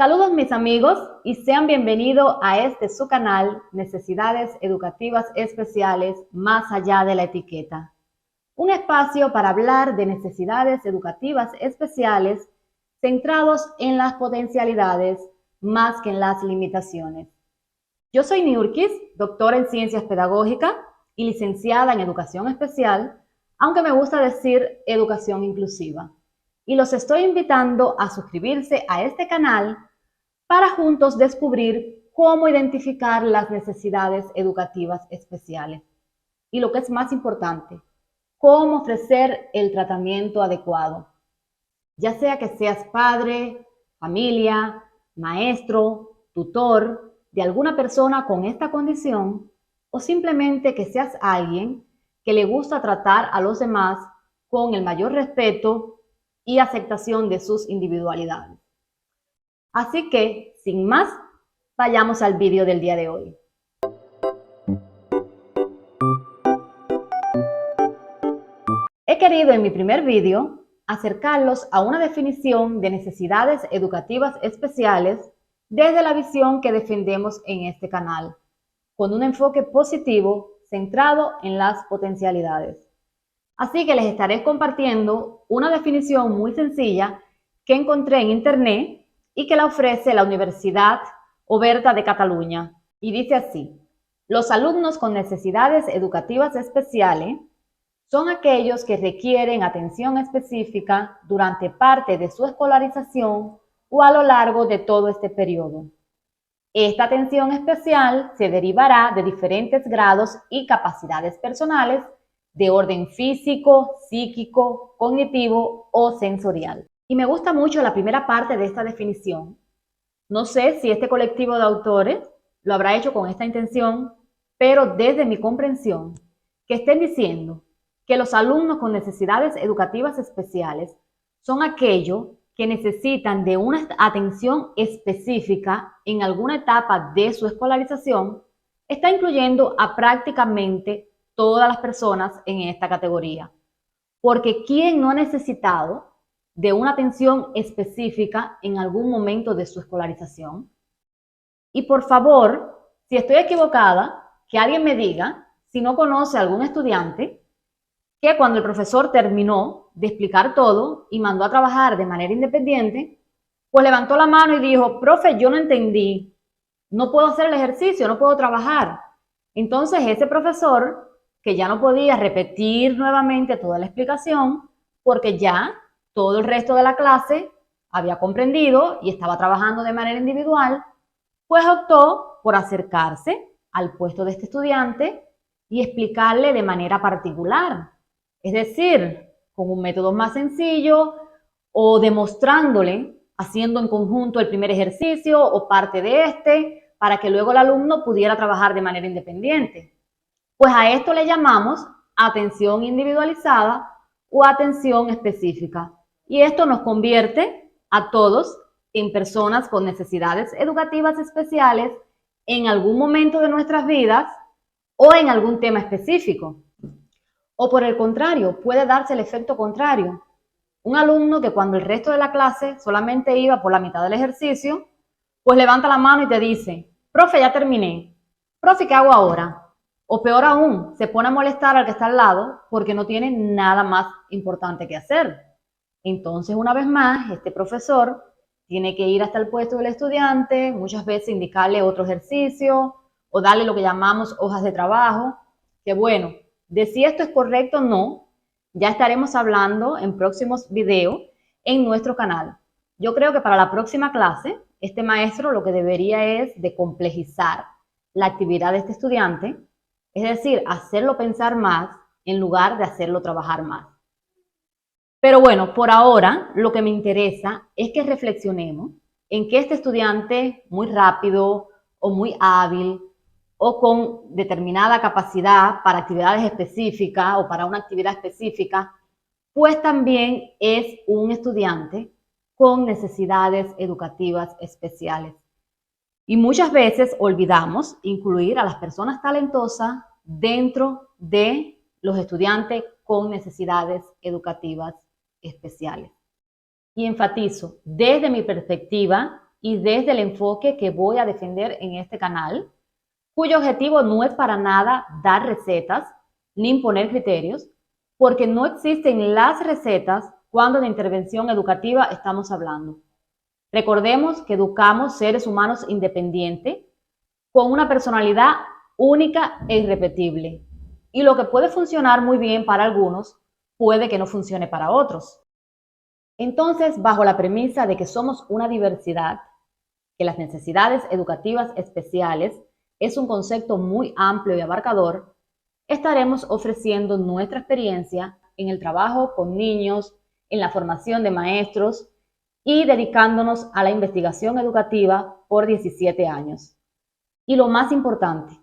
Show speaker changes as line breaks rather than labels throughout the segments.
Saludos mis amigos y sean bienvenidos a su canal Necesidades Educativas Especiales más allá de la etiqueta. Un espacio para hablar de necesidades educativas especiales centrados en las potencialidades más que en las limitaciones. Yo soy Niurkis, doctora en Ciencias Pedagógicas y licenciada en Educación Especial, aunque me gusta decir Educación Inclusiva. Y los estoy invitando a suscribirse a este canal para juntos descubrir cómo identificar las necesidades educativas especiales. Y lo que es más importante, cómo ofrecer el tratamiento adecuado. Ya sea que seas padre, familia, maestro, tutor de alguna persona con esta condición, o simplemente que seas alguien que le gusta tratar a los demás con el mayor respeto y aceptación de sus individualidades. Así que, sin más, vayamos al vídeo del día de hoy. He querido en mi primer vídeo acercarlos a una definición de necesidades educativas especiales desde la visión que defendemos en este canal, con un enfoque positivo centrado en las potencialidades. Así que les estaré compartiendo una definición muy sencilla que encontré en internet y que la ofrece la Universidad Oberta de Cataluña. Y dice así: los alumnos con necesidades educativas especiales son aquellos que requieren atención específica durante parte de su escolarización o a lo largo de todo este periodo. Esta atención especial se derivará de diferentes grados y capacidades personales de orden físico, psíquico, cognitivo o sensorial. Y me gusta mucho la primera parte de esta definición. No sé si este colectivo de autores lo habrá hecho con esta intención, pero desde mi comprensión, que estén diciendo que los alumnos con necesidades educativas especiales son aquellos que necesitan de una atención específica en alguna etapa de su escolarización, está incluyendo a prácticamente todas las personas en esta categoría. Porque ¿quién no ha necesitado de una atención específica en algún momento de su escolarización? Y por favor, si estoy equivocada, que alguien me diga si no conoce a algún estudiante que cuando el profesor terminó de explicar todo y mandó a trabajar de manera independiente, pues levantó la mano y dijo: profe, yo no entendí, no puedo hacer el ejercicio, no puedo trabajar. Entonces ese profesor, que ya no podía repetir nuevamente toda la explicación, porque ya todo el resto de la clase había comprendido y estaba trabajando de manera individual, pues optó por acercarse al puesto de este estudiante y explicarle de manera particular. Es decir, con un método más sencillo o demostrándole, haciendo en conjunto el primer ejercicio o parte de este, para que luego el alumno pudiera trabajar de manera independiente. Pues a esto le llamamos atención individualizada o atención específica. Y esto nos convierte a todos en personas con necesidades educativas especiales en algún momento de nuestras vidas o en algún tema específico. O por el contrario, puede darse el efecto contrario. Un alumno que cuando el resto de la clase solamente iba por la mitad del ejercicio, pues levanta la mano y te dice: profe, ya terminé. Profe, ¿qué hago ahora? O peor aún, se pone a molestar al que está al lado porque no tiene nada más importante que hacer. Entonces, una vez más, este profesor tiene que ir hasta el puesto del estudiante, muchas veces indicarle otro ejercicio o darle lo que llamamos hojas de trabajo, que bueno, de si esto es correcto o no, ya estaremos hablando en próximos videos en nuestro canal. Yo creo que para la próxima clase, este maestro lo que debería es de complejizar la actividad de este estudiante, es decir, hacerlo pensar más en lugar de hacerlo trabajar más. Pero bueno, por ahora lo que me interesa es que reflexionemos en que este estudiante muy rápido o muy hábil o con determinada capacidad para actividades específicas o para una actividad específica, pues también es un estudiante con necesidades educativas especiales. Y muchas veces olvidamos incluir a las personas talentosas dentro de los estudiantes con necesidades educativas especiales. Y enfatizo, desde mi perspectiva, y desde el enfoque que voy a defender en este canal, cuyo objetivo no es para nada dar recetas ni imponer criterios, porque no existen las recetas cuando de intervención educativa estamos hablando. Recordemos que educamos seres humanos independientes con una personalidad única e irrepetible. Y lo que puede funcionar muy bien para algunos, puede que no funcione para otros. Entonces, bajo la premisa de que somos una diversidad, que las necesidades educativas especiales es un concepto muy amplio y abarcador, estaremos ofreciendo nuestra experiencia en el trabajo con niños, en la formación de maestros y dedicándonos a la investigación educativa por 17 años. Y lo más importante,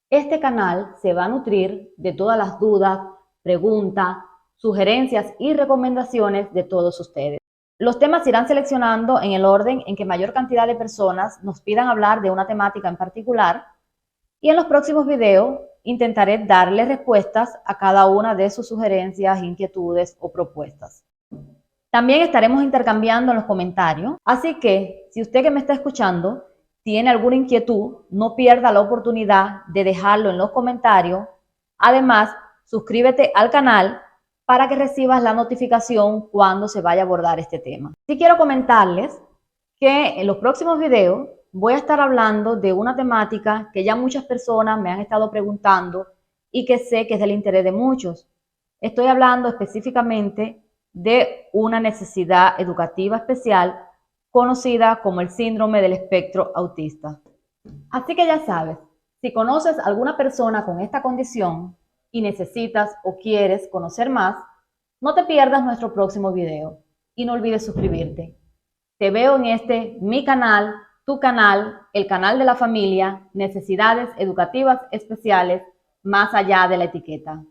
este canal se va a nutrir de todas las dudas, preguntas, sugerencias y recomendaciones de todos ustedes. Los temas se irán seleccionando en el orden en que mayor cantidad de personas nos pidan hablar de una temática en particular y en los próximos videos intentaré darles respuestas a cada una de sus sugerencias, inquietudes o propuestas. También estaremos intercambiando en los comentarios, así que si usted que me está escuchando tiene alguna inquietud, no pierda la oportunidad de dejarlo en los comentarios. Además, suscríbete al canal para que recibas la notificación cuando se vaya a abordar este tema. Sí quiero comentarles que en los próximos videos voy a estar hablando de una temática que ya muchas personas me han estado preguntando y que sé que es del interés de muchos. Estoy hablando específicamente de una necesidad educativa especial conocida como el síndrome del espectro autista. Así que ya sabes, si conoces a alguna persona con esta condición y necesitas o quieres conocer más, no te pierdas nuestro próximo video y no olvides suscribirte. Te veo en mi canal, tu canal, el canal de la familia, Necesidades Educativas Especiales, más allá de la etiqueta.